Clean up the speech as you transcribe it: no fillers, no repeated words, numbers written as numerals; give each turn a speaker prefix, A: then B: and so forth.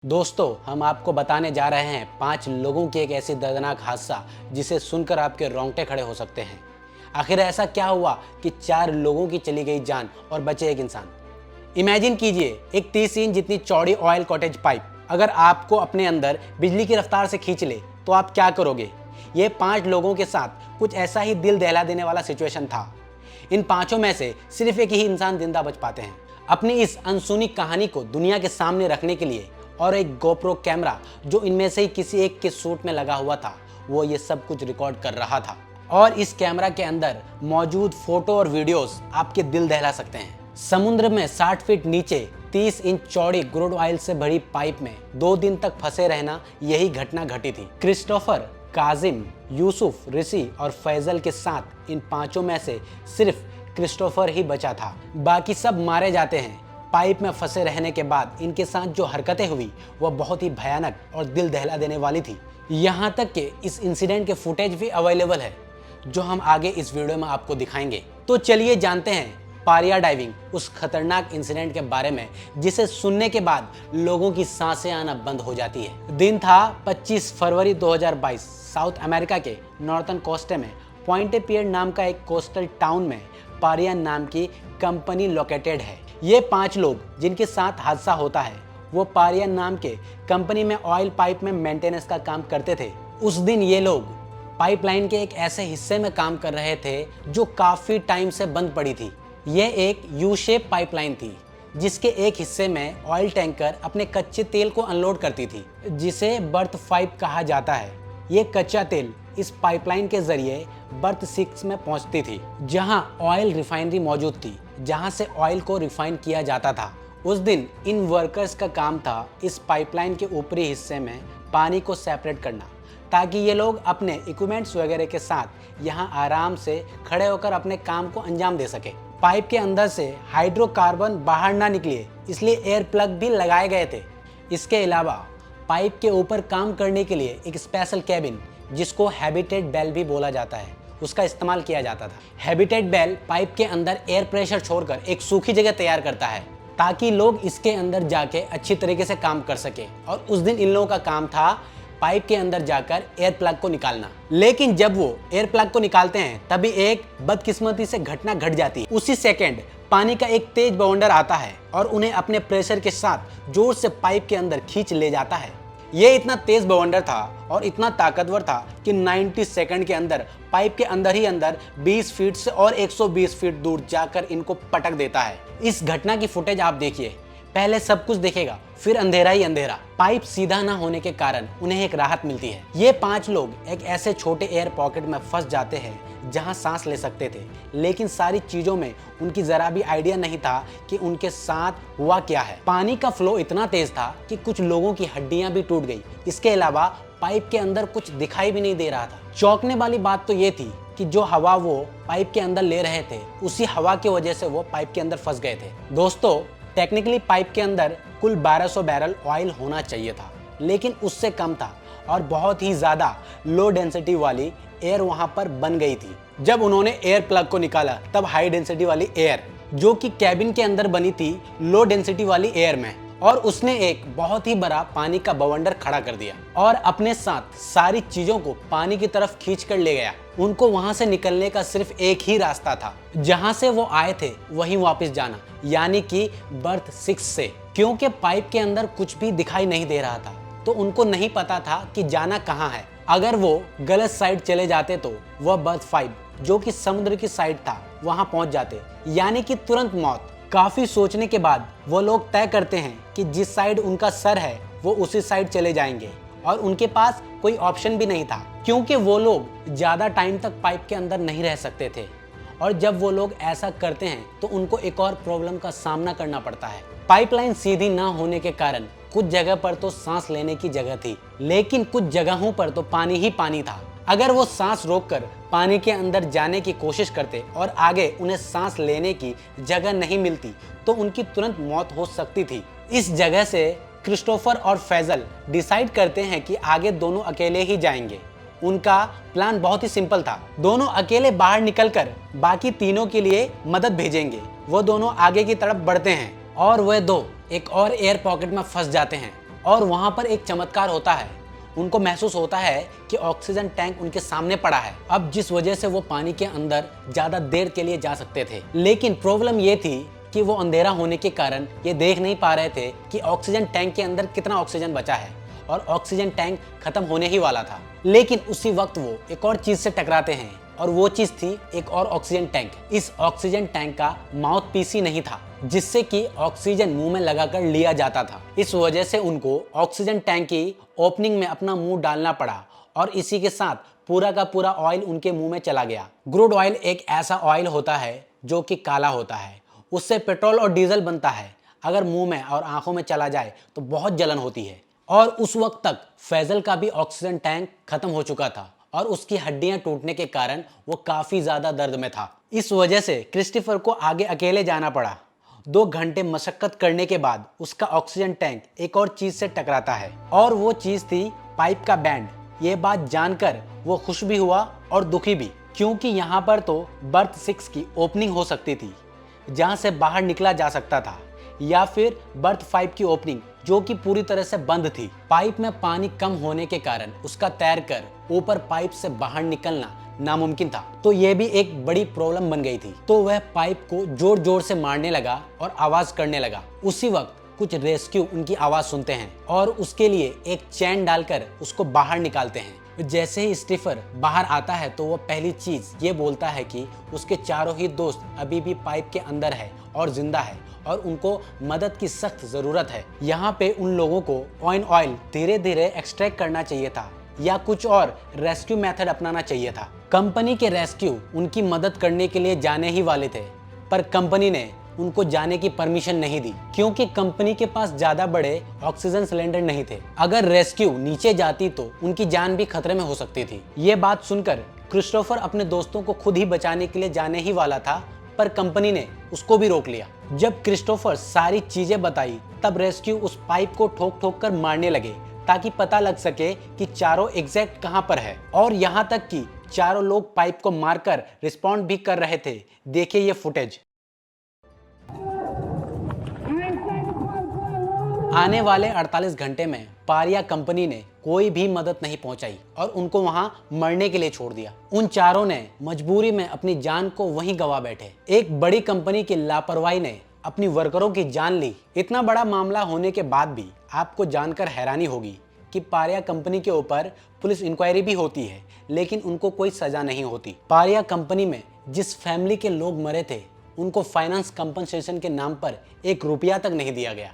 A: दोस्तों, हम आपको बताने जा रहे हैं 5 लोगों की एक ऐसी दर्दनाक हादसा जिसे सुनकर आपके रोंगटे खड़े हो सकते हैं। आखिर ऐसा क्या हुआ कि 4 लोगों की चली गई जान और बचे एक इंसान। इमेजिन कीजिए एक 30 इंच जितनी चौड़ी ऑयल कॉटेज पाइप अगर आपको अपने अंदर बिजली की रफ्तार से खींच ले तो आप क्या करोगे। ये 5 लोगों के साथ कुछ ऐसा ही दिल दहला देने वाला सिचुएशन था। इन पांचों में से सिर्फ एक ही इंसान जिंदा बच पाते हैं। अपनी इस अनसुनी कहानी को दुनिया के सामने रखने के लिए और एक गोप्रो कैमरा जो इनमें से ही किसी एक के सूट में लगा हुआ था, वो ये सब कुछ रिकॉर्ड कर रहा था। और इस कैमरा के अंदर मौजूद फोटो और वीडियोस आपके दिल दहला सकते हैं। समुद्र में 60 फीट नीचे 30 इंच चौड़ी क्रूड ऑयल से भरी पाइप में 2 दिन तक फंसे रहना, यही घटना घटी थी। क्रिस्टोफर, काजिम, यूसुफ, ऋषि और फैजल के साथ इन पांचों में से सिर्फ क्रिस्टोफर ही बचा था। बाकी सब मारे जाते हैं। पाइप में फंसे रहने के बाद इनके साथ जो हरकतें हुई वह बहुत ही भयानक और दिल दहला देने वाली थी। यहाँ तक कि इस इंसिडेंट के फुटेज भी अवेलेबल है जो हम आगे इस वीडियो में आपको दिखाएंगे। तो चलिए जानते हैं पारिया डाइविंग, उस खतरनाक इंसिडेंट के बारे में जिसे सुनने के बाद लोगों की सांसें आना बंद हो जाती है। दिन था 25 फरवरी 2022। साउथ अमेरिका के नॉर्थर्न कोस्टे में पॉइंटे पियर नाम का एक कोस्टल टाउन में पारिया नाम की कंपनी लोकेटेड है। ये 5 लोग जिनके साथ हादसा होता है वो पारिया नाम के कंपनी में ऑयल पाइप में मेंटेनेंस का काम करते थे। उस दिन ये लोग पाइपलाइन के एक ऐसे हिस्से में काम कर रहे थे जो काफी टाइम से बंद पड़ी थी। ये एक यू शेप पाइपलाइन थी जिसके एक हिस्से में ऑयल टैंकर अपने कच्चे तेल को अनलोड करती थी, जिसे बर्थ 5 कहा जाता है। ये कच्चा तेल इस पाइपलाइन के जरिए बर्थ 6 में पहुंचती थी, जहां ऑयल रिफाइनरी मौजूद थी, जहां से ऑयल को रिफाइन किया जाता था। उस दिन इन वर्कर्स का काम था इस पाइपलाइन के ऊपरी हिस्से में पानी को सेपरेट करना, ताकि ये लोग अपने इक्विपमेंट्स वगैरह के साथ यहां आराम से खड़े होकर अपने काम को अंजाम दे सके। पाइप के अंदर से हाइड्रोकार्बन बाहर ना निकले, इसलिए एयर प्लग भी लगाए गए थे। इसके अलावा पाइप के ऊपर काम करने के लिए एक स्पेशल कैबिन, जिसको हैबिटेट बेल भी बोला जाता है, उसका इस्तेमाल किया जाता था। हैबिटेट बेल पाइप के अंदर एयर प्रेशर छोड़कर एक सूखी जगह तैयार करता है ताकि लोग इसके अंदर जाके अच्छी तरीके से काम कर सके। और उस दिन इन लोगों का काम था पाइप के अंदर जाकर एयर प्लग को निकालना। लेकिन जब वो एयर प्लग को निकालते हैं तभी एक बदकिस्मती से घटना घट जाती है। उसी सेकेंड पानी का एक तेज बवंडर आता है और उन्हें अपने प्रेशर के साथ जोर से पाइप के अंदर खींच ले जाता है। ये इतना तेज बवंडर था और इतना ताकतवर था कि 90 सेकंड के अंदर पाइप के अंदर ही अंदर 20 फीट से और 120 फीट दूर जाकर इनको पटक देता है। इस घटना की फुटेज आप देखिए। पहले सब कुछ दिखेगा, फिर अंधेरा ही अंधेरा। पाइप सीधा ना होने के कारण उन्हें एक राहत मिलती है। ये 5 लोग एक ऐसे छोटे एयर पॉकेट में फंस जाते हैं जहां सांस ले सकते थे, लेकिन सारी चीजों में उनकी जरा भी आइडिया नहीं था कि उनके साथ हुआ क्या है। पानी का फ्लो इतना तेज था कि कुछ लोगों की हड्डियां भी टूट गई। इसके अलावा पाइप के अंदर कुछ दिखाई भी नहीं दे रहा था। चौंकने वाली बात तो ये थी कि जो हवा वो पाइप के अंदर ले रहे थे, उसी हवा की वजह से वो पाइप के अंदर फंस गए थे। दोस्तों, टेक्निकली पाइप के अंदर कुल 1200 बैरल ऑयल होना चाहिए था, लेकिन उससे कम था और बहुत ही ज्यादा लो डेंसिटी वाली एयर वहां पर बन गई थी। जब उन्होंने एयर प्लग को निकाला तब हाई डेंसिटी वाली एयर, जो कि कैबिन के अंदर बनी थी, लो डेंसिटी वाली एयर में, और उसने एक बहुत ही बड़ा पानी का बवंडर खड़ा कर दिया और अपने साथ सारी चीजों को पानी की तरफ खींच कर ले गया। उनको वहां से निकलने का सिर्फ एक ही रास्ता था, जहां से वो आए थे वहीं वापस जाना, यानी कि बर्थ 6 से। क्योंकि पाइप के अंदर कुछ भी दिखाई नहीं दे रहा था तो उनको नहीं पता था कि जाना कहाँ है। अगर वो गलत साइड चले जाते तो वह बर्थ 5, जो कि समुद्र की साइड था, वहां पहुंच जाते, यानी कि तुरंत मौत। काफी सोचने के बाद वो लोग तय करते हैं कि जिस साइड उनका सर है वो उसी साइड चले जाएंगे, और उनके पास कोई ऑप्शन भी नहीं था क्योंकि वो लोग ज्यादा टाइम तक पाइप के अंदर नहीं रह सकते थे। और जब वो लोग ऐसा करते हैं तो उनको एक और प्रॉब्लम का सामना करना पड़ता है। पाइपलाइन सीधी ना होने के कारण कुछ जगह पर तो सांस लेने की जगह थी, लेकिन कुछ जगहों पर तो पानी ही पानी था। अगर वो सांस रोककर पानी के अंदर जाने की कोशिश करते और आगे उन्हें सांस लेने की जगह नहीं मिलती तो उनकी तुरंत मौत हो सकती थी। इस जगह से क्रिस्टोफर और फैजल डिसाइड करते हैं कि आगे दोनों अकेले ही जाएंगे। उनका प्लान बहुत ही सिंपल था। दोनों अकेले बाहर निकलकर बाकी तीनों के लिए मदद भेजेंगे। वो दोनों आगे की तरफ बढ़ते हैं और वह दो एक और एयर पॉकेट में फंस जाते हैं। और वहां पर एक चमत्कार होता है। उनको महसूस होता है कि ऑक्सीजन टैंक उनके सामने पड़ा है, अब जिस वजह से वो पानी के अंदर ज्यादा देर के लिए जा सकते थे। लेकिन प्रॉब्लम ये थी कि वो अंधेरा होने के कारण ये देख नहीं पा रहे थे कि ऑक्सीजन टैंक के अंदर कितना ऑक्सीजन बचा है और ऑक्सीजन टैंक खत्म होने ही वाला था। लेकिन उसी वक्त वो एक और चीज से टकराते हैं और वो चीज थी एक और ऑक्सीजन टैंक। इस ऑक्सीजन टैंक का माउथ पीस ही नहीं था जिससे कि ऑक्सीजन मुंह में लगाकर लिया जाता था। इस वजह से उनको ऑक्सीजन टैंक की ओपनिंग में अपना मुंह डालना पड़ा और इसी के साथ पूरा का पूरा ऑयल उनके मुंह में चला गया। क्रूड ऑयल एक ऐसा ऑयल होता है जो कि काला होता है, उससे पेट्रोल और डीजल बनता है। अगर मुंह में और आंखों में चला जाए तो बहुत जलन होती है। और उस वक्त तक फैजल का भी ऑक्सीजन टैंक खत्म हो चुका था और उसकी हड्डियां टूटने के कारण वो काफी ज्यादा दर्द में था। इस वजह से क्रिस्टोफर को आगे अकेले जाना पड़ा। 2 घंटे मशक्कत करने के बाद उसका ऑक्सीजन टैंक एक और चीज से टकराता है और वो चीज थी पाइप का बैंड। ये बात जानकर वो खुश भी हुआ और दुखी भी, क्योंकि यहाँ पर तो बर्थ 6 की ओपनिंग हो सकती थी जहाँ से बाहर निकला जा सकता था, या फिर बर्थ 5 की ओपनिंग जो कि पूरी तरह से बंद थी। पाइप में पानी कम होने के कारण उसका तैरकर ऊपर पाइप से बाहर निकलना नामुमकिन था, तो यह भी एक बड़ी प्रॉब्लम बन गई थी। तो वह पाइप को जोर जोर से मारने लगा और आवाज करने लगा। उसी वक्त कुछ रेस्क्यू उनकी आवाज सुनते हैं और उसके लिए एक चैन डालकर उसको बाहर निकालते हैं। जैसे ही स्टीफर बाहर आता है तो वो पहली चीज ये बोलता है कि उसके चारों ही दोस्त अभी भी पाइप के अंदर है और जिंदा है और उनको मदद की सख्त जरूरत है। यहाँ पे उन लोगों को ऑयल धीरे धीरे एक्सट्रैक्ट करना चाहिए था या कुछ और रेस्क्यू मेथड अपनाना चाहिए था। कंपनी के रेस्क्यू उनकी मदद करने के लिए जाने ही वाले थे, पर कंपनी ने उनको जाने की परमिशन नहीं दी क्योंकि कंपनी के पास ज्यादा बड़े ऑक्सीजन सिलेंडर नहीं थे। अगर रेस्क्यू नीचे जाती तो उनकी जान भी खतरे में हो सकती थी। ये बात सुनकर क्रिस्टोफर अपने दोस्तों को खुद ही बचाने के लिए जाने ही वाला था, पर कंपनी ने उसको भी रोक लिया। जब क्रिस्टोफर सारी चीजें बताई तब रेस्क्यू उस पाइप को ठोक ठोक कर मारने लगे ताकि पता लग सके कि चारों एग्जैक्ट कहां पर है, और यहां तक कि चारों लोग पाइप को मारकर रिस्पॉन्ड भी कर रहे थे। देखिए ये फुटेज। आने वाले 48 घंटे में पारिया कंपनी ने कोई भी मदद नहीं पहुंचाई और उनको वहां मरने के लिए छोड़ दिया। उन चारों ने मजबूरी में अपनी जान को वहीं गवा बैठे। एक बड़ी कंपनी की लापरवाही ने अपनी वर्करों की जान ली। इतना बड़ा मामला होने के बाद भी आपको जानकर हैरानी होगी कि पारिया कंपनी के ऊपर पुलिस इंक्वायरी भी होती है लेकिन उनको कोई सजा नहीं होती। पारिया कंपनी में जिस फैमिली के लोग मरे थे उनको फाइनेंस कंपनसेशन के नाम पर 1 रुपया तक नहीं दिया गया।